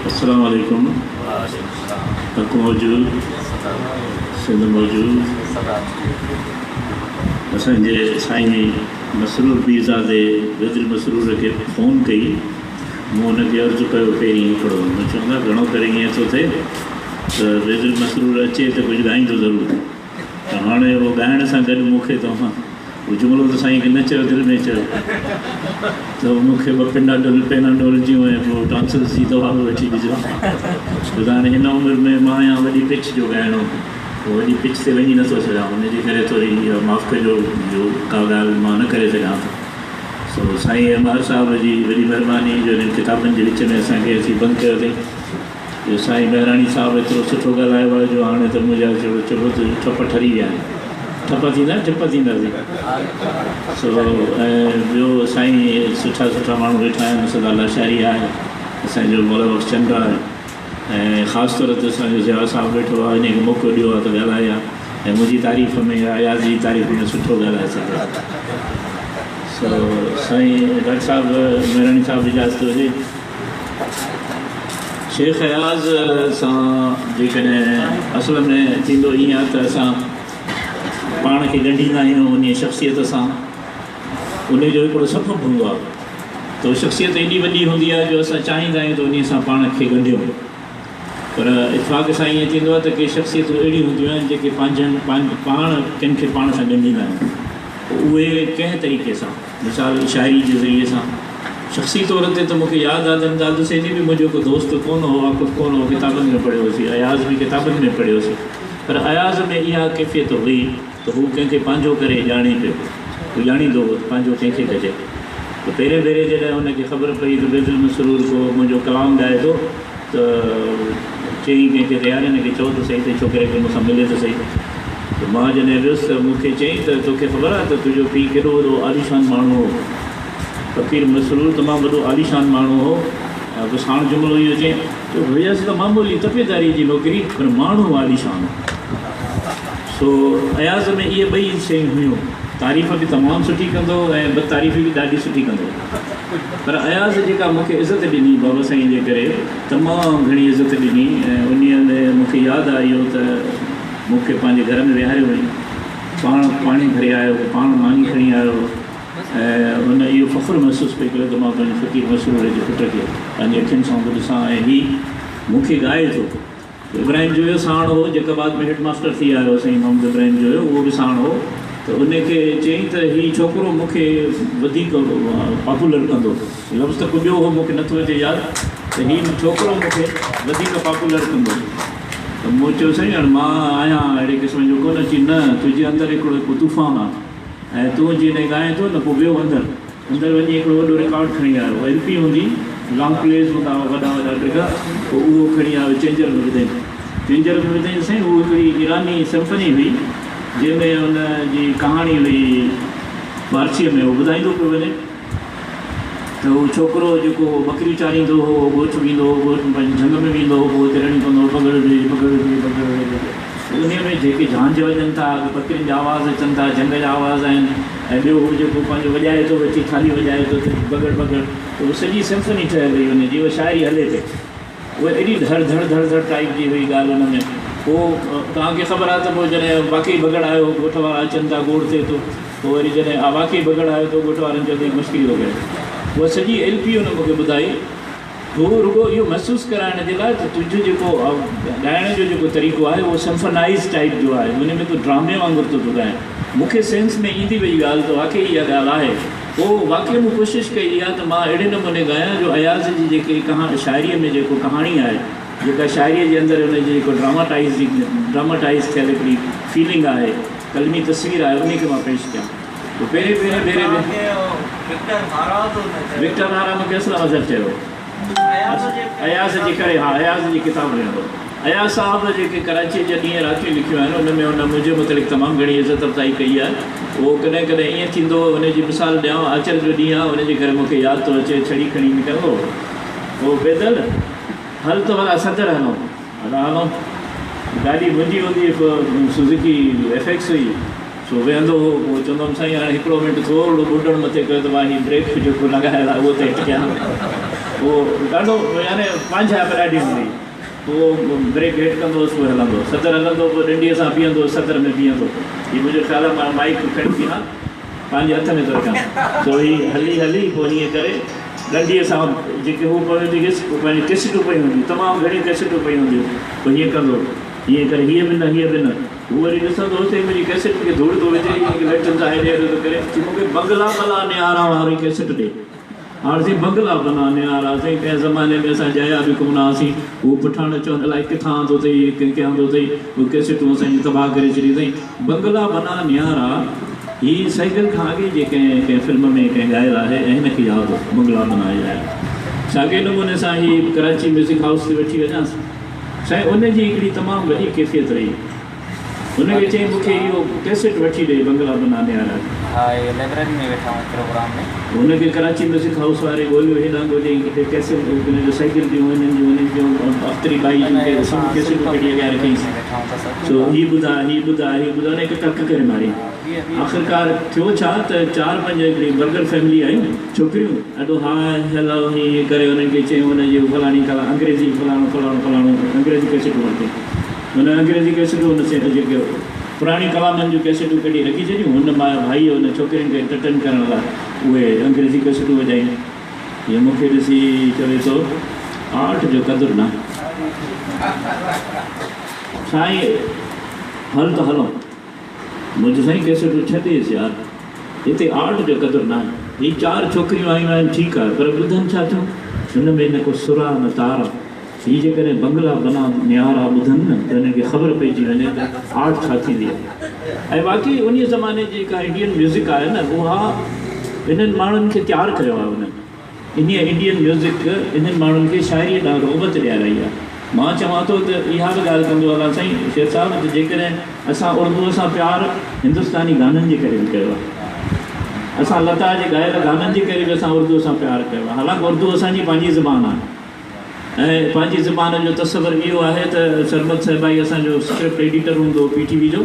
अस्सलाम वालेकुम। हक़ मौजूद, सिंध मौजूद। असांजे साईं मसरूर पीरज़ादे वेदिल मसरूर खे फ़ोन कई। मूं हुनखे अर्ज़ु कयो पहिरीं हिकिड़ो, मूं चवंदा घणो करे ईअं थो थिए त वेदिल मसरूर अचे त कुझु ॻाईंदो ज़रूरु, त हाणे उहो ॻाइण सां गॾु मूंखे तव्हां उहो जुमिलो त साईं खे न चयो, दिलि में चयो त मूंखे ॿ पिंडा पेना डोलजियूं ऐं पोइ टॉन्सिल्स जी दवा बि वठी ॾिजो। छो त हाणे हिन उमिरि में मां आहियां वॾी पिच जो ॻाइणो, पोइ वॾी पिच ते वञी नथो सघां, हुनजे करे थोरी माफ़ु कजो जो का ॻाल्हि मां न करे सघां थो। सो साईं अमर साहिब जी वॾी महिरबानी जो हिननि किताबनि जे विच में असांखे अची बंदि कयो अथई। जो साईं बहिराणी साहिबु एतिरो सुठो ॻाल्हायो आहे जो हाणे त मुंहिंजा चलो त ठप ठरी विया आहिनि। ठप थींदा ठप थींदासीं। सो ऐं ॿियो साईं सुठा सुठा माण्हू वेठा आहिनि। सदाला शाइरी आहे, असांजो मौला चंद्र आहे, ऐं ख़ासि तौर ते असांजो ज़िया साहिबु वेठो आहे, हिनखे मौक़ो ॾियो आहे त ॻाल्हाए आहे ऐं मुंहिंजी तारीफ़ में अयाज़ जी तारीफ़ में सुठो ॻाल्हाए सघे। सो साईं डॉक्टर साहिबु बहिराणी साहिबु इजाज़त हुजे। शेख अयाज़ सां जेकॾहिं असल में थींदो ईअं आहे त असां पाण खे ॻंढींदा आहियूं उन शख़्सियत सां, उनजो हिकिड़ो सबबु हूंदो आहे त उहा शख़्सियत एॾी वॾी हूंदी आहे जो असां चाहींदा आहियूं त उन सां पाण खे ॻंढियूं। पर इतफ़ाक़ सां ईअं थींदो आहे त के शख़्सियतूं अहिड़ियूं हूंदियूं आहिनि जेके पाण किन खे पाण सां ॻंढींदा आहिनि। उहे कंहिं तरीक़े सां, मिसाल शाइरी जे ज़रिए सां, शख़्सी तौर ते त मूंखे यादि आहे त दादू सेनी बि मुंहिंजो को दोस्त कोन हो, वाक़ुफ़ु कोन हो, किताबनि में पढ़ियोसीं, अयाज़ बि किताबनि में पढ़ियोसीं। पर अयाज़ में इहा कैफ़ियत हुई त हू कंहिंखे पंहिंजो करे ॼाणे पियो, हू ॼाणींदो हो पंहिंजो कंहिंखे कजे। त पहिरें भेरे जॾहिं हुनखे ख़बर पई त वेदिल मसरूर को मुंहिंजो कलाम ॻाए थो त चयईं कंहिंखे तयारु हिनखे चओ त सही, त छोकिरे खे मूंसां मिले त सही। त मां जॾहिं वियुसि त मूंखे चयईं त तोखे ख़बर आहे त तुंहिंजो पीउ केॾो वॾो आलीशान माण्हू हो। फ़क़ीर मसरूर तमामु वॾो आलीशान माण्हू हो। बसि हाणे जुमिलो इहो चयईं त हुयसि त मामूली तपेदारी जी नौकिरी, पर माण्हू आलीशान। सो अयाज़ में इहे ॿई शयूं हुयूं, तारीफ़ बि तमामु सुठी कंदो ऐं बदतारीफ़ बि ॾाढी सुठी कंदो। पर अयाज़ जेका मूंखे इज़त ॾिनी बाबा साईं जे करे, तमामु घणी इज़त ॾिनी। ऐं उन में मूंखे यादि आहे इहो त मूंखे पंहिंजे घर में विहारियो हुई, पाण पाणी भरे आयो, पाण मानी खणी आयो, ऐं हुन इहो फ़ख़्रु महसूसु पियो कयो त मां पंहिंजे फ़क़ीर मसरूर जे पुट खे पंहिंजी अखियुनि सां थो ॾिसां ऐं हीउ मूंखे ॻाए थो। इब्राहिम जो साण हो, जेका बाद में हेडमास्टर थी आयो साईं मोहम्मद इब्राहिम जो, उहो बि साण हो। त उनखे चयईं त हीउ छोकिरो मूंखे वधीक पॉपुलर कंदो। लफ़्ज़ त कुझु ॿियो हो, मूंखे नथो अचे यादि, त हीउ छोकिरो मूंखे वधीक पॉपुलर कंदो। त मूं चयो साईं हाणे मां आहियां अहिड़े क़िस्म जो कोन, अची न तुंहिंजे अंदरि हिकिड़ो तूफ़ान आहे ऐं तूं जीअं ॻाए थो न, पोइ वियो अंदरि वञी हिकिड़ो वॾो रिकॉर्ड खणी आयो। LP हूंदी, लॉन्ग प्लेस हूंदा वॾा वॾा ट्रिग, पोइ उहो खणी आयो, चेंजर में विधाईं साईं। उहो हिकिड़ी ईरानी सिम्फनी हुई जंहिंमें हुनजी कहाणी हुई फारसीअ में, उहो ॿुधाईंदो पियो वञे त उहो छोकिरो जेको बकरियूं चाढ़ींदो हो, ॻोठ वेंदो हो, ॻोठ पंहिंजे झंग में वेंदो हो, पोइ हुते रणी कंदो हो, पगड़ उन में जेके झांझ वञनि था, बकरियुनि जा आवाज़ अचनि था, झंग जा आवाज़ आहिनि, ऐं ॿियो हू जेको पंहिंजो वॼाए थो, वेठी थाली वॼाए थो, बगड़ बगड़, उहो सॼी सिम्फनी ठहियल हुई हुनजी, उहा शाइरी हले थी। उहा एॾी धड़ धड़ धड़ धड़ टाइप जी हुई ॻाल्हि हुन में। पोइ तव्हांखे ख़बर आहे त पोइ जॾहिं वाक़ई बगड़ आयो, ॻोठ वारा अचनि था, गोड़ थिए थो, पोइ वरी जॾहिं वाक़ई बगड़ आयो त ॻोठ वारनि चयो त मुश्किल हो गए। उहा सॼी LP हुन मूंखे ॿुधाई। हू रुॻो इहो महसूसु कराइण जे लाइ त तुंहिंजो जेको ॻाइण जो जेको तरीक़ो आहे उहो सिम्फनाइज़ टाइप जो आहे, हुन में तूं ड्रामे वांगुरु थो ॻाए। मूंखे सेंस में ईंदी वई ॻाल्हि त वाक़ई इहा ॻाल्हि आहे। पोइ वाक़ई मूं कोशिशि कई आहे त मां अहिड़े नमूने ॻायां जो अयाज़ जी जेकी शाइरीअ में जेको कहाणी आहे, जेका शाइरीअ जे अंदरि हुनजी जेको ड्रामाटाइज़ थियल हिकिड़ी फीलिंग आहे, कलमी तस्वीर आहे, उनखे मां पेश कयां। तो पहिरें भेरे विक्टर हारा मूंखे असला नज़र चयो अयाज़ जे करे। हा, अयाज़ जी किताब वेंदो। अयाज़ साहिबु जेके कराची जा ॾींहं रातियूं लिखियूं आहिनि, उन में हुन मुंहिंजे मुतलिक़ तमामु घणी इज़त अफ़ज़ाई कई आहे। उहो कॾहिं कॾहिं ईअं थींदो, हुनजी मिसाल ॾियां, आचर जो ॾींहुं आहे, हुनजे करे मूंखे यादि थो अचे, छड़ी खणी निकिरंदो पोइ पैदल हल त भला सदर हलो गाॾी मुंहिंजी हूंदी, सुज़ुकी FX हुई, सो वेहंदो हो। पोइ चवंदो हुउमि साईं हाणे हिकिड़ो मिंट थोरो ॿुॾणु मथे कयो त मां हीउ ब्रेक जेको लॻायल आहे उहो त हेठि कयां। वो ॾाढो यानी पंहिंजा बि ॾाढी हूंदी वो ब्रेक हेठि कंदोसि उहो हलंदो सदर हलंदो पोइ डंडीअ सां बीहंदो सदर में बीहंदो हीअ मुंहिंजो ख़्यालु आहे मां माइक खणी बीहां पंहिंजे हथ में थो रखां सो हीअ हली हली पोइ हीअं करे डंडीअ सां जेके हू पंहिंजी उहो पंहिंजी कैसेटूं पई हूंदियूं तमामु घणियूं कैसेटूं पई हूंदियूं पोइ हीअं कंदो हीअं करे हीअ बि न हू वरी ॾिसंदो हुते मुंहिंजी कैसेट खे धूड़ थो विझे लटनि सां हेॾे होॾे थो करे मूंखे बंगला भला निहारा वारी कैसेट ॾे हाणे साईं बंगला बना निहारा साईं कंहिं ज़माने में असां जया बि कोन हुआसीं हू पुठाण चवनि अलाए किथां आंदो अथई कंहिंखे आंदो अथई उहे कैसेटूं असांजी तबाह करे छॾी अथई बंगला बना निहारा हीअ साइकिल खां अॻे जे कंहिं फिल्म में कंहिं ॻायल आहे ऐं हिनखे यादि हो बंगला बनाए आहे साॻे नमूने सां हीअ कराची म्यूज़िक हाउस ते वठी वञां साईं उनजी हिकिड़ी तमामु वॾी कैफ़ियत रही उनखे चई मूंखे इहो कैसेट वठी ॾे बंगला बना निहारा हाँ ये लाइब्रेरी में बैठा हूँ प्रोग्राम में उनखे कराची म्यूज़िक हाउस वारे ॻोल्हियो हेॾां ॻोल्हे कैसेट जो साइकिल जूं हिननि जूं अख़्तरी बाई जूं कैसेटूं कढी अॻियां रखियईं सो हीअ ॿुधाए उन हिकु टक करे मारी आख़िरकार थियो छा त 4-5 हिकिड़ी बर्गर फैमिली आहियूं छोकिरियूं ॾाढो हाय हेलो हीअं करे हुननि खे चयूं हुनजी फलाणी कला अंग्रेज़ी फलाणो अंग्रेज़ी कैसेटूं वरिती हुन अंग्रेज़ी कैसेटूं हुन जेके पुराणी कलामनि जूं कैसेटूं कढी रखी छॾियूं हुन मां भाई हुन छोकिरियुनि खे टटन करण लाइ उहे अंग्रेज़ी कैसेटूं वॼायूं हीअ मूंखे ॾिसी चवे थो आर्ट जो क़दुरु न साईं हल त हलो मुंहिंजो साईं कैसेटूं छॾेसि यार हिते आर्ट जो क़दुरु न आहे हीअ 4 छोकिरियूं आयूं आहिनि ठीकु आहे पर ॿुधनि छा थियूं हुन में न को सुरा न तारा हीअ जेकॾहिं बंगला बना निहारा ॿुधनि न त हिननि खे ख़बर पइजी वञे त आर्ट छा थींदी आहे ऐं बाक़ी उन ज़माने जी जेका इंडियन म्यूज़िक आहे न उहा इन्हनि माण्हुनि खे तयारु कयो आहे उन्हनि इंडियन म्यूज़िक इन्हनि माण्हुनि खे शाइरीअ ॾांहुं रग़बत ॾियाराई आहे मां चवां थो त इहा बि ॻाल्हि कंदो हलां साईं शेर साहिब त जेकॾहिं असां उर्दूअ सां प्यारु हिंदुस्तानी गाननि जे करे बि कयो आहे असां लता जे ॻायल गाननि जे करे बि असां उर्दूअ सां प्यारु कयो आहे हालांकि उर्दू असांजी पंहिंजी ज़बान आहे ऐं पंहिंजी ज़बान जो तसवर इहो आहे त सरमद साहिबाई असांजो स्क्रिप्ट एडिटर हूंदो PTV जो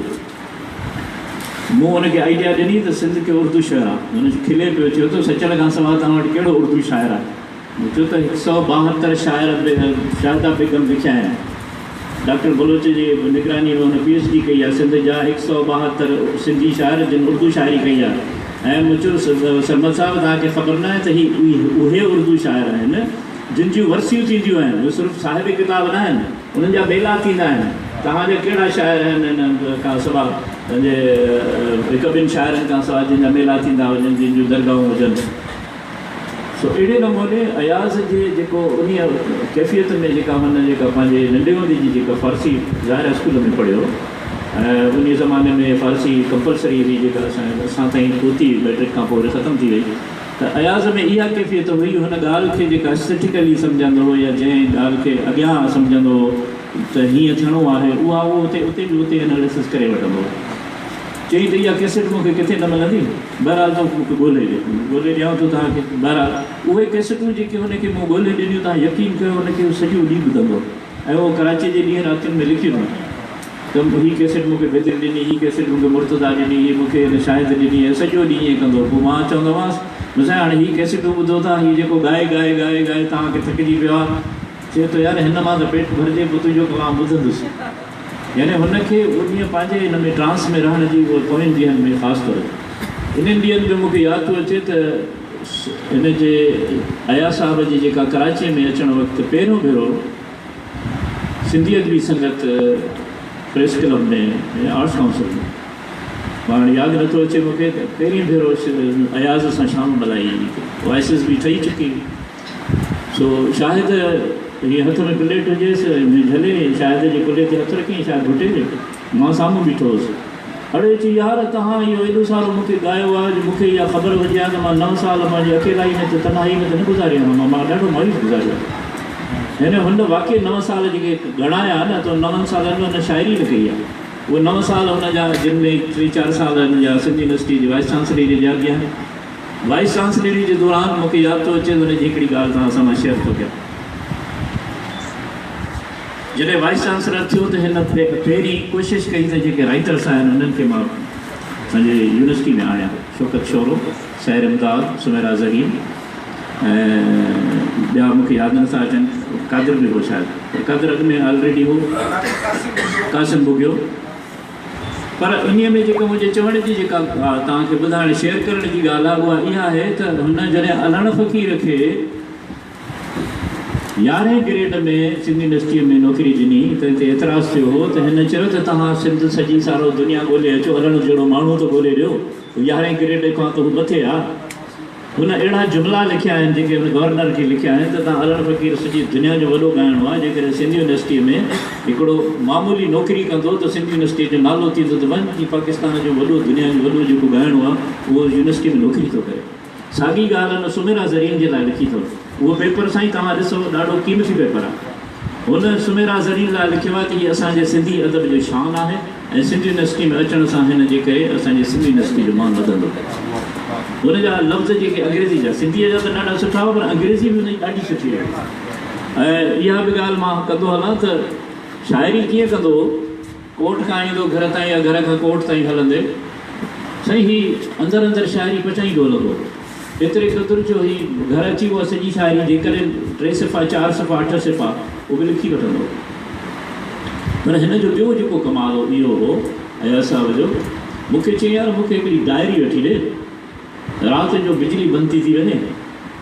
मूं हुनखे आइडिया ॾिनी त सिंध खे उर्दू शहर आहे हुन खिले पियो चयो त सचल खां सवाइ तव्हां वटि कहिड़ो उर्दू शाइर आहे मूं चयो त 172 शाइर शारदा बेगम लिखिया आहिनि डॉक्टर बलोच जी निगरानी में हुन PhD कई आहे सिंध जा 172 सिंधी शाइर जिन उर्दू शाइरी कई आहे ऐं मूं चयो सरमद साहिबु तव्हांखे ख़बर न आहे त उहे उर्दू शाइर आहिनि जिन जूं वरसियूं थींदियूं आहिनि उहे सिर्फ़ु साहिब किताब न आहिनि उन्हनि जा बेला थींदा आहिनि तव्हांजा कहिड़ा शाइर आहिनि हिन खां सवाइ पंहिंजे हिकु ॿिनि शाइरनि खां सवाइ जिन जा मेला थींदा हुजनि जिन जूं दरगाहूं हुजनि सो अहिड़े नमूने अयाज़ जे जेको उन कैफ़ियत में जेका हुन जेका पंहिंजे नंढे हूंदे जी जेका फ़ारसी ज़ाहिर स्कूल में पढ़ियो ऐं उन ज़माने में फ़ारसी कंपलसरी हुई जेका असां ताईं पहुती मैट्रिक खां पोइ ख़तमु थी वई त अयाज़ में इहा कैफ़ियत हुई हुन ॻाल्हि खे जेका एस्थेटिकली सम्झंदो हो या जंहिं ॻाल्हि खे अॻियां सम्झंदो हो त हीअं थियणो आहे उहा उते बि एनालिसिस करे वठंदो हो चई त इहा कैसेट मूंखे किथे न मिलंदी बहरहाल त मूंखे ॻोल्हे ॾियां थो तव्हांखे बहरहाल उहे कैसेटूं जेके हुनखे मूं ॻोल्हे ॾिनियूं तव्हां यकीन कयो हुनखे सॼो ॾींहुं ॿुधंदो ऐं उहो कराची जे ॾींहं रातियुनि में लिखियो त हीअ कैसेट मूंखे बेदिल ॾिनी हीअ कैसेट मूंखे मुर्तज़ा ॾिनी हीअ मूंखे हिन शाहिद ॾिनी ऐं सॼो ॾींहुं ईअं कंदो पोइ मां चवंदोमांसि मूंसां हाणे हीअ कैसेटूं ॿुधो था हीअ जेको ॻाए तव्हांखे थकिजी पियो आहे चए थो यार हिन मां त पेट भरिजे पोइ तुंहिंजो कलाम ॿुधंदुसि यानी हुनखे उन पंहिंजे हिन में ट्रांस में रहण जी उहा पवंदी आहिनि में ख़ासि तौर इन्हनि ॾींहंनि में मूंखे यादि थो अचे त हिन जे अयाज़ साहिब जी जेका कराची में अचण वक़्तु पहिरियों भेरो सिंधी अदबी संगत प्रेस क्लब में आर्ट्स काउंसिल में मां हाणे यादि नथो अचे मूंखे त पहिरीं भेरो अयाज़ सां शाम मल्हाई वॉइसिस बि ठही चुकी सो शायदि हीअं हथ में प्लेट हुजेसि झले शायदि जे कुल्हे ते हथु रखी शायदि घुटे मां साम्हूं बीठो हुउसि अड़े चई यार तव्हां इहो एॾो सारो मूंखे ॻायो आहे मूंखे इहा ख़बर हुजे आहे त मां 9 साल मुंहिंजी अकेलाई में त तन्हाई में त न गुज़ारिया मां ॾाढो मायूस गुज़ारियो हिन हुन वाक़ई 9 साल जेके ॻणाया न त 9 सालनि में हुन शाइरी न कई आहे उहे 9 साल हुन जा जिन में 3-4 साल जा सिंधी यूनिवर्सिटी जी वाइस चांसलरी जे अॻियां वाइस चांसलरी जे दौरान मूंखे यादि थो अचे त हुनजी हिकिड़ी ॻाल्हि तव्हां सां मां शेयर थो कयां जॾहिं वाइस चांसलर थियो त हिन पहिरीं कोशिशि कई त जेके राइटर्स आहिनि उन्हनि खे मां पंहिंजे यूनिवर्सिटी में आया शौकत शौरो सैर इमदाद सुमेरा ज़हीर ऐं ॿिया मूंखे यादि नथा अचनि। कादिर बि हो शायदि, पर कादिर अॻु में ऑलरेडी हो, कासिम भुगियो। पर इन में जेका मुंहिंजे चवण जी जेका तव्हांखे ॿुधाइण शेयर करण जी ॻाल्हि आहे उहा इहा आहे त हुन जॾहिं अलण फ़क़ीर खे 11हें ग्रेड में सिंध यूनिवर्सिटीअ में नौकिरी ॾिनी त हिते एतिराज़ु थियो हो त हिन चयो त तव्हां सिंध सॼी सारो दुनिया ॻोल्हे अचो, अलण जहिड़ो माण्हू त ॻोल्हे ॾियो, 11हें ग्रेड खां त हू मथे आहे। हुन अहिड़ा जुमिला लिखिया आहिनि जेके हुन गवर्नर खे लिखिया आहिनि त तव्हां अलण फ़क़ीर सॼी दुनिया जो वॾो ॻाइणो आहे। जेकॾहिं सिंध यूनिवर्सिटीअ में हिकिड़ो मामूली नौकिरी कंदो त सिंध यूनिवर्सिटी जो नालो थींदो त वञ की पाकिस्तान जो वॾो दुनिया जो वॾो जेको ॻाइणो आहे उहो यूनिवर्सिटी में नौकिरी थो करे। साॻी ॻाल्हि हुन सुमेरा ज़रीन जे लाइ लिखी अथव। उहो पेपर साईं तव्हां ॾिसो ॾाढो क़ीमती पेपर आहे। हुन सुमेरा ज़रीन लाइ लिखियो आहे त हीअ असांजे सिंधी अदब जो शान आहे ऐं सिंध यूनिवर्सिटी में अचण सां हिन जे करे असांजे सिंध यूनिवर्सिटी जो मान वधंदो। हुनजा लफ़्ज़ जेके अंग्रेज़ी जा, सिंधीअ जा त ॾाढा सुठा हुआ पर अंग्रेज़ी बि हुनजी ॾाढी सुठी आहे। ऐं इहा बि ॻाल्हि मां कंदो हलां त शाइरी कीअं कंदो, कोर्ट खां ईंदो घर ताईं या घर खां कोर्ट ताईं हलंदे साईं ही अंदरि अंदरि शाइरी पचाईंदो हलंदो। एतिरे क़दुरु जो ही घर अची उहा सॼी शाइरी जेकॾहिं 3 सिफ़ा 4 सिफ़ा 8 सिफ़ा उहो बि लिखी वठंदो। पर हिन जो ॿियो जेको कमाल हो इहो हो ऐं असां जो मूंखे चई यार मूंखे हिकिड़ी डायरी वठी ॾे, राति जो बिजली बंदि थी वञे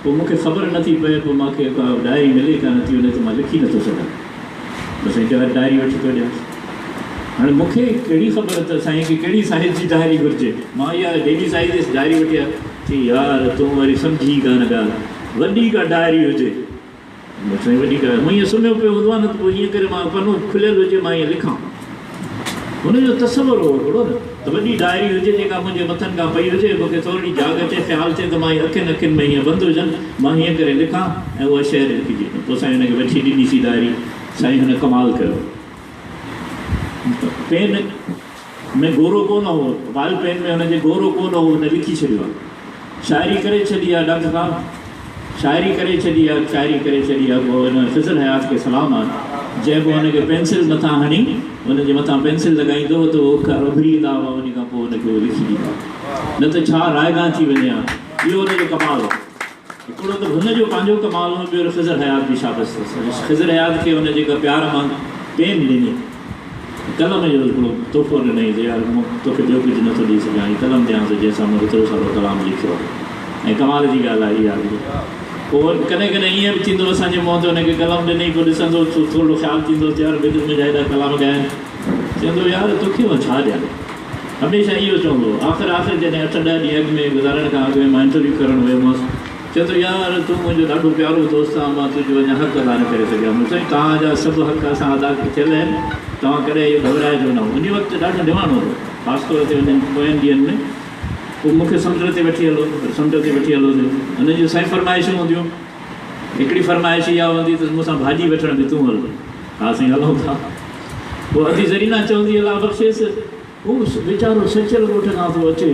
पोइ मूंखे ख़बर नथी पए, पोइ मूंखे का डायरी मिले कान थी वञे त मां लिखी नथो सघां। बसि डायरी वठी थो ॾियां। हाणे मूंखे कहिड़ी ख़बर त साईं खे कहिड़ी साइज़ जी डायरी घुरिजे। मां इहा डेली साइज़ जी डायरी वठी आहे चई यार तूं वरी सम्झी कान ॻाल्हि, वॾी का डायरी हुजे। साईं वॾी का मां ईअं सुम्हियो पियो हूंदो आहे न त पोइ ईअं करे मां पनो खुलियल हुजे मां ईअं लिखां। हुनजो तसवुर हो हिकिड़ो न त वॾी डायरी हुजे जेका मुंहिंजे मथनि खां पई हुजे, मूंखे थोरी जाग अचे ख़्यालु थिए त मां अखियुनि में हीअं बंदि हुजनि, मां हीअं करे लिखां ऐं उहा शइ लिखिजी। पोइ साईं हुनखे वठी ॾिनीसीं डायरी। साईं हुन कमाल कयो। पेन में गोरो कोन हो, बॉल पेन में हुनजे गोरो कोन हो, हुन लिखी छॾियो आहे। शाइरी करे छॾी आहे डॉक्टर साहब, शाइरी करे छॾी आहे, शाइरी करे छॾी आहे। पोइ हिन ख़िज़र हयात खे सलाम आहे जंहिं पोइ हुनखे पेंसिल मथां हणी हुनजे मथां पेंसिल लॻाईंदो त उहो उभरींदा हुआ, उन खां पोइ हुनखे उहो लिखी ॾींदा। न त छा रायगां थी वञे हा। इहो हुनजो कमाल हो। हिकिड़ो त हुनजो पंहिंजो कमाल हो, ॿियो ख़िज़र हयात जी शाबस अथसि। ख़िज़र हयात खे हुन जेका प्यार मां पेन ॾिनी, कलम जो हिकिड़ो तोहफ़ो ॾिनई त यार तोखे ॿियो कुझु नथो ॾेई सघां, कलम ॾियांसि जंहिंसां मूं एतिरो सारो कलाम लिखियो आहे। ऐं कमाल जी ॻाल्हि आहे इहा। पोइ कॾहिं कॾहिं ईअं बि थींदो असांजे मुंहं ते हुनखे कलम ॾिनई, पोइ ॾिसंदो थोरो ख़्यालु थींदो त यार बिल्कुलु मुंहिंजा हेॾा कलाम कया आहिनि। चवंदो यार तोखे मां छा ॾियां। हमेशह इहो चवंदो। आख़िर जॾहिं 8-10 ॾींहं अॻु में गुज़ारण खां अॻु में मां इंटरव्यू करणु वियोमांसि, चवंदो यार तूं मुंहिंजो ॾाढो प्यारो दोस्त आहे, मां तुंहिंजो अञा हक़ अदा न करे सघियां। मूं साईं तव्हांजा सभु हक़ असां अदा थियल आहिनि, तव्हां कॾहिं इहो घबराइजो न। उन वक़्तु ॾाढो डिमांड हो, ख़ासि तौर ते हुननि पोयनि ॾींहंनि में। पोइ मूंखे समुंड ते वठी हलो हुनजी साईं फरमाइशूं हूंदियूं। हिकिड़ी फरमाइश इहा हूंदी त मूंसां भाॼी वठण बि तूं हल। हा साईं हलूं था। पोइ अदी ज़रीना चवंदी अला बख़्शेस हू वीचारो सचियल ॻोठ खां थो अचे,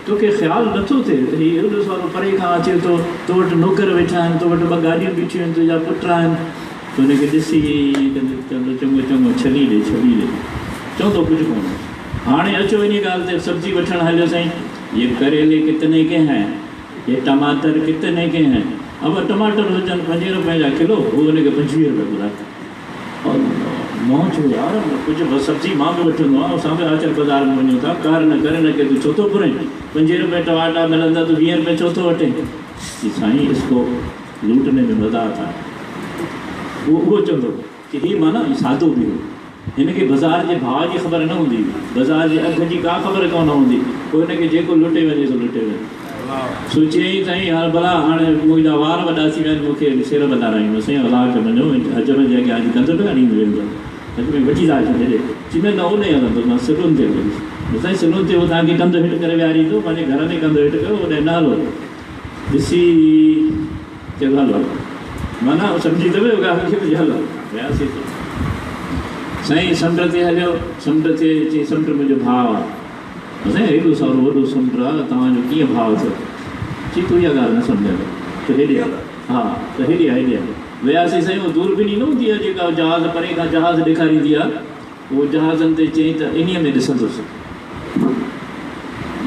तोखे ख़्यालु नथो थिए त हीउ एॾो सारो परे खां अचे थो, तो वटि नौकर वेठा आहिनि, तो वटि 2 गाॾियूं बीठियूं आहिनि, तुंहिंजा पुट आहिनि। त हुनखे ॾिसी चवंदो चङो चङो छली ॾे चवंदो कुझु कोन। हाणे अचो इन ॻाल्हि ते सब्जी वठणु हलियो साईं। ये करेले कितने के हैं, ये टमाटर कितने के हैं। अब टमाटर हुजनि 5 रुपए जा किलो, उहो हुनखे 25 रुपए ॿुधाए। मां चयो यार कुझु सब्जी मां बि वठंदो आहियां, असां बि आचर बाज़ारि में वञूं था, कर न करे न के तूं छो थो घुरे। 5 रुपए टमाटा मिलंदा तूं 20 रुपए छो थो वठे। साईं इसको लूटने में मज़ा आता है। उहो चवंदो की हीअ माना सादो बि हो, हिनखे बाज़ार जे भाव जी ख़बर न हूंदी, बाज़ार जे अघ जी का ख़बर कोन हूंदी। पोइ हिनखे जेको लुटे वञे सो लुटे वञे। सोचियईं साईं यार भला हाणे मुंहिंजा वार वॾा थी विया आहिनि, मूंखे सिर वधारायूं। साईं अलाह खे मञो हज में जॻह अॼु कंध पिया ॾींदो वेंदो, हज में वठी था अचो हेॾे चिमे न ओॾे हलंदो। मां सिलुनि ते वञी साईं सिलुनि ते उहो तव्हांखे कंधु हिट करे विहारींदो, पंहिंजे घर में कंधु हिट कयो, होॾे न हलो। ॾिसी चयो हलो माना सम्झी अथव ॻाल्हि खे, हलो वियासीं। साईं समुंड ते हलियो, समुंड ते चई समुंड मुंहिंजो भाउ आहे। साईं हेॾो सारो वॾो समुंड आहे, तव्हांजो कीअं भाउ थियो। चई तूं इहा ॻाल्हि न सम्झंदो त हेॾे हा त हेॾे आहे वियासीं साईं। उहो दूरबीनी न हूंदी आहे जेका जहाज़ परे खां जहाज़ ॾेखारींदी आहे, उहो जहाज़नि ते चई त इन्हीअ में ॾिसंदुसि।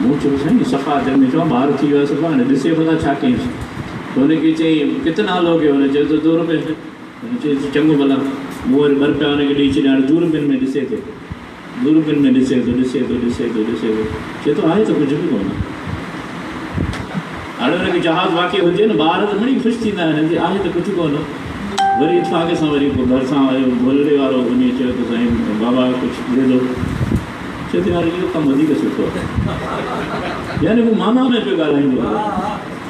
मूं चयो साईं सफ़ा दिलि में चवां ॿार थी वियो आहे सफ़ा, हाणे ॾिसे भला छा कयूंसि। तो हुनखे चई कितना लोगे, हुन चयो त 2 रुपए। हुन चयो चङो भला, मूं वरी 2 रुपया हुनखे ॾेई छॾिया। हाणे दूरबीन में ॾिसे थो, दूरबीन में ॾिसे थो, चए थो आहे त कुझु बि कोन। हाणे हुनखे जहाज़ वाक़ई हुजे न, ॿार त घणी ख़ुशि थींदा आहिनि, आहे त कुझु कोन। वरी इतफ़ाक़ सां वरी पोइ घर सां आयो, बोलड़े वारो वञे चयो त साईं बाबा कुझु ॾे थो। चए थो यार इहो कमु वधीक सुठो आहे, यानी हू माना में पियो ॻाल्हाईंदो आहे।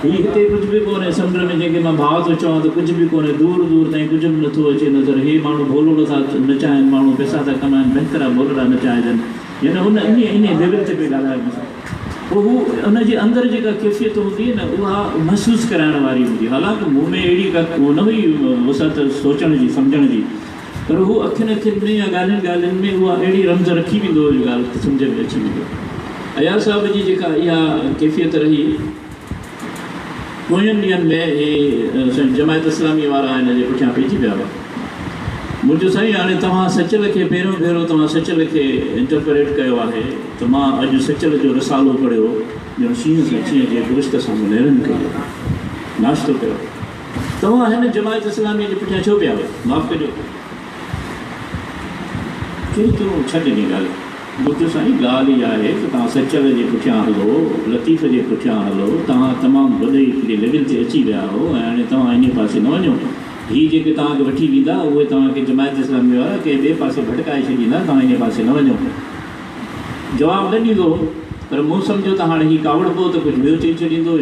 हीअ हिते कुझु बि कोन्हे, समुंड में जेके मां भाव थो चवां त कुझु बि कोन्हे, दूर दूर ताईं कुझु बि नथो अचे नज़र। हे माण्हू बोलो नथा नचाइनि, माण्हू पैसा था कमाइनि, भयंकरा बोलड़ा नचाइजनि, यानी हुन इन लेवल ते पियो ॻाल्हाए मूंसां। पोइ हू हुनजे अंदरि जेका कैफ़ियत हूंदी न, उहा महसूसु कराइण वारी हूंदी। हालांकि मूं में अहिड़ी का उहो न हुई वसत सोचण जी सम्झण जी, पर हू अखियुनि में या ॻाल्हियुनि में उहा अहिड़ी रमज़ रखी वेंदो हुओ, ॻाल्हि सम्झ में अची वेंदो। अयाज़ साहिब जी जेका इहा कैफ़ियत रही, पोयनि ॾींहंनि में हे जमायत इस्लामी वारा हिन जे पुठियां पइजी विया हुआ। मुंहिंजो साईं हाणे तव्हां सचल खे पहिरियों भेरो तव्हां सचल खे इंटरप्रेट कयो आहे, त मां अॼु सचल जो रसालो पढ़ियो, ॼण शींहं सां शींहं जे गुरिश्त सां नेरनि कयो, नाश्तो कयो। तव्हां हिन जमायत इस्लामी जे पुठियां छो पिया आहियो? माफ़ु कजो, तूं छॾ ॾिनी ॻाल्हि। मुंहिंजो साईं ॻाल्हि इहा आहे त तव्हां सचल जे पुठियां हलो, लतीफ़ जे पुठियां हलो, तव्हां तमामु वॾे हिकिड़े लेवल ते अची विया हो, ऐं हाणे तव्हां इन पासे न वञो। हीअ जेके तव्हांखे वठी वेंदा उहे तव्हांखे जमायत इस्लामी वारा कंहिं ॿिए पासे भटकाए छॾींदा, तव्हां इन पासे न वञो। जवाबु न ॾींदो, पर मूं सम्झो त हाणे हीउ कावड़ पोइ त कुझु ॿियो चई छॾींदो,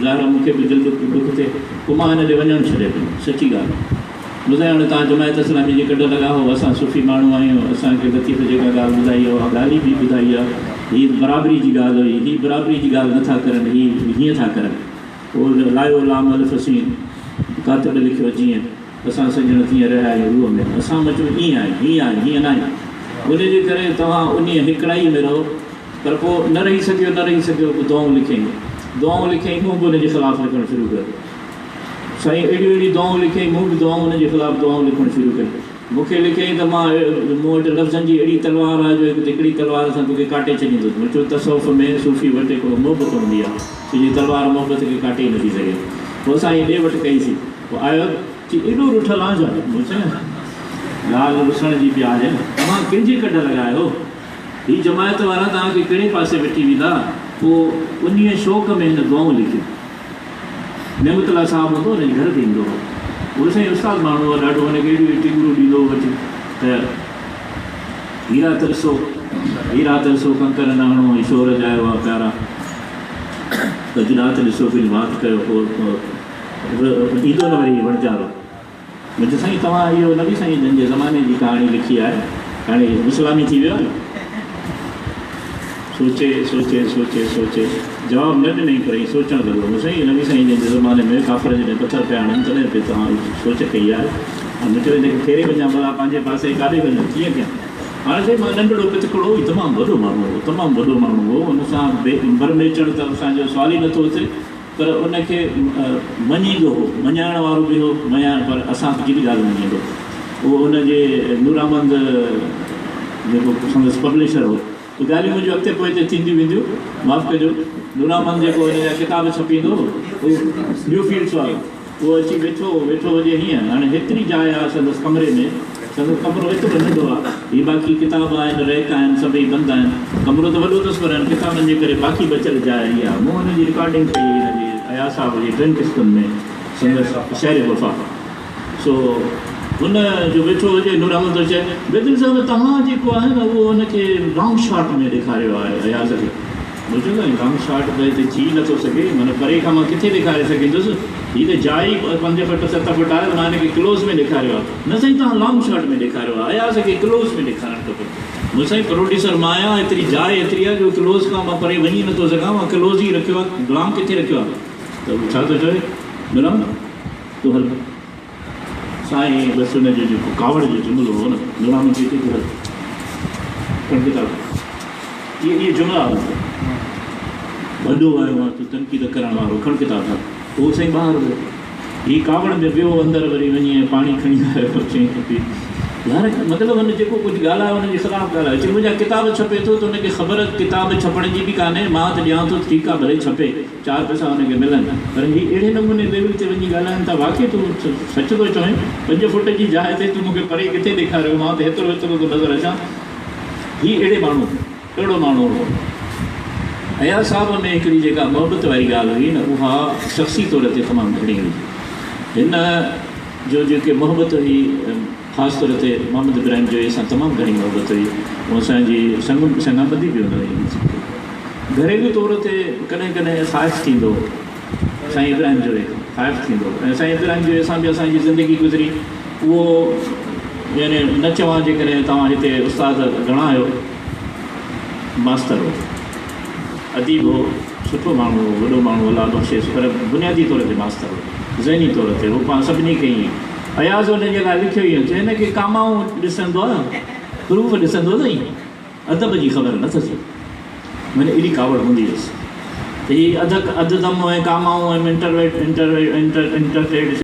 ज़ाहिर मूंखे बि दिलि दुख थिए, पोइ मां हिन ॾे वञणु छॾे पियो। सची ॻाल्हि ॿुधायो, हाणे तव्हां जमायत इस्लामी जे कॾ लॻा हो, असां सुफ़ी माण्हू आहियूं, असांखे लतीफ़ जेका ॻाल्हि ॿुधाई आहे उहा ॻाल्हि बि ॿुधाई आहे, हीअ बराबरी जी ॻाल्हि हुई, हीअ बराबरी जी ॻाल्हि नथा करनि, हीअ हीअं था करनि। पोइ लायो लाम अल फसीन कातिल लिखियो, जीअं असां सॼण तीअं रहिया आहियूं रूह में, असां मचो ईअं आहे, हीअं आहे, हीअं न आहे। उनजे करे तव्हां उन हिकिड़ाई में रहो, पर पोइ न रही सघियो पोइ दुआऊं लिखियईं, मूं बि उनजे ख़िलाफ़ु लिखणु शुरू कयो। साईं अहिड़ियूं दुआऊं लिखियईं, मूं बि दुआऊं उनजे ख़िलाफ़ु दुआऊं लिखणु शुरू कयूं। मूंखे लिखियईं त मां मूं वटि लफ़्ज़नि जी अहिड़ी तलवार आहे जो हिकिड़ी तलवार सां तोखे काटे छॾींदुसि। मूं चयो तसौफ़ में सूफ़ी वटि हिकिड़ो मोहबत हूंदी आहे, तुंहिंजी तलवार मोहबत खे काटे ई नथी सघे। पोइ असां इहे ॾे वठि कईसीं, पोइ आयो कि एॾो रुठल आहे जो मूं चयो ॻाल्हि रुसण जी बि आहे, तव्हां कंहिंजे कॾ लॻायो? हीअ जमायत वारा तव्हांखे कहिड़े पासे वठी वेंदा? पोइ उन शौक़ में हिन दुआऊं लिखियूं। नेमतला साहिबु हूंदो, हुनजे घर ते ईंदो हो, उहो साईं उस्ताद माण्हू हो, ॾाढो हुनखे अहिड़ियूं टिंगरूं ॾींदो हो वठी त हीरा तरसो कंकर न हणो, ईश्वर जा हुआ प्यारा, गुजरात ॾिसो कुझु बात कयो, पोइ ईंदो न वरी वणजारो। मुंहिंजो साईं तव्हां इहो न बि साईं जंहिंजे ज़माने जी कहाणी लिखी आहे, हाणे इस्लामी थी वियो आहे। सोचे जवाबु न ॾिनई, पर हीअ सोचणु लॻो। साईं न बि साईं जंहिंजे ज़माने में काफ़र जॾहिं पथर पिया आणनि तॾहिं बि तव्हां सोच कई आहे। ऐं मूंखे हिनखे फेरे वञा भला पंहिंजे पासे काॾे वञा, कीअं कयां? हाणे साईं मां नंढड़ो पितकड़ो हुई, तमामु वॾो माण्हू हो, हुन सां बरमेचण त असांजो सुवाल ई नथो अचे, पर उनखे मञींदो हो, मञाइण वारो बि हो, पर असां कहिड़ी ॻाल्हि मञींदो। उहो हुनजे नूरामंद जेको संदसि पब्लिशर हो, उहे ॻाल्हियूं मुंहिंजो अॻिते पोइ थींदियूं वेंदियूं, माफ़ु कजो। नूरामंद जेको हिन जा किताब छपींदो, उहो न्यू फील्ड्स वारो, उहो अची वेठो हुजे हीअं। हाणे हेतिरी जाइ आहे संदसि कमरे में, संदसि कमिरो एतिरो नंढो आहे, हीअ बाक़ी किताब आहिनि, रैक आहिनि, सभई बंदि आहिनि। कमिरो त वॾो अथसि, पर किताबनि जे करे बाक़ी बचियल जाइ इहा आहे। मूं हुनजी रिकॉर्डिंग कई हिनजी अयाज़ साहिब जी 2 किस्तुनि में, संदसि शाइर वफ़ा। सो हुन जो वेठो हुजे, नूरामंद चए बेदिल साहिब तव्हां जेको आहे न उहो हुनखे लॉन्ग शॉट में ॾेखारियो आहे अयाज़ खे। मुंहिंजो न लॉन्ग शॉट त हिते थी नथो सघे, माना परे खां मां किथे ॾेखारे सघंदुसि, हीअ त जाइ 5 फुट 7 फुट आहे, मां हिनखे क्लोज़ में ॾेखारियो आहे। न साईं तव्हां लॉन्ग शॉट में ॾेखारियो आहे, अयाज़ खे क्लोज़ में ॾेखारणु खपे। मूं साईं प्रोड्यूसर मां आहियां, हेतिरी जाइ एतिरी आहे जो क्लोज़ खां मां परे वञी नथो सघां, मां क्लोज़ ई रखियो आहे, गुलाम किथे रखियो आहे? त छा थो चए गुलाम तूं हल। साईं बसि हुनजो जेको कावड़ जो जुमिलो हो न, गुलाम खे चए हल खण किताब, इहे जुमिला वॾो आयो आहे तूं तनक़ीद करण वारो, खण किताब हल। उहो साईं ॿाहिरि वियो, हीअ कावड़ में वियो अंदरि, वरी वञी पाणी खणी आयो, चई खपे यार मतिलबु हुन जेको कुझु ॻाल्हाए हुनजी ख़िलाफ़ु ॻाल्हाए चई मुंहिंजा किताब छपे थो त हुनखे ख़बर किताब छपण जी बि कान्हे मां त ॾियां थो ठीकु आहे भले छपे 4 पैसा हुनखे मिलनि पर ही अहिड़े नमूने लेवल ते वञी ॻाल्हाइनि था वाक़ई तूं सच थो चवें 5 फुट जी जाइ ते तूं मूंखे परे किथे ॾेखारियो मां त हेतिरो हेतिरो थो नज़र अचां ही अहिड़ो माण्हू हो। अयाज़ साहब में हिकिड़ी जेका मोहबत वारी ॻाल्हि हुई न उहा शख़्सी तौर ते तमामु घणी हुई। हिन जो जेके मोहबत हुई ख़ासि तौर ते मोहम्मद इब्राहिम जो सां तमामु घणी मोहबत हुई उहो असांजी संगाबंदी बि हुन हुई। घरेलू तौर ते कॾहिं कॾहिं ख़्वाहिश थींदो साईं इब्राहिम जो ख़्वाहिश थींदो ऐं साईं इब्राहिम जो सां बि असांजी ज़िंदगी गुज़री उहो यानी न चवां जेकॾहिं तव्हां हिते उस्ताद घणा आहियो मास्तर हो अदीब हो सुठो माण्हू हो वॾो माण्हू अलाह बख़्शेस पर बुनियादी तौर ते मास्तर हो ज़हनी तौर ते उहो पाण सभिनी खे ई अयाज़ हुन जे लाइ लिखियो ई चए हिनखे कामाऊं ॾिसंदो आहे प्रूफ ॾिसंदो अथई अदब जी ख़बर न अथसि माने एॾी कावड़ हूंदी हुअसि त हीअ अधु दम ऐं कामाऊं ऐं इंटरप्रेट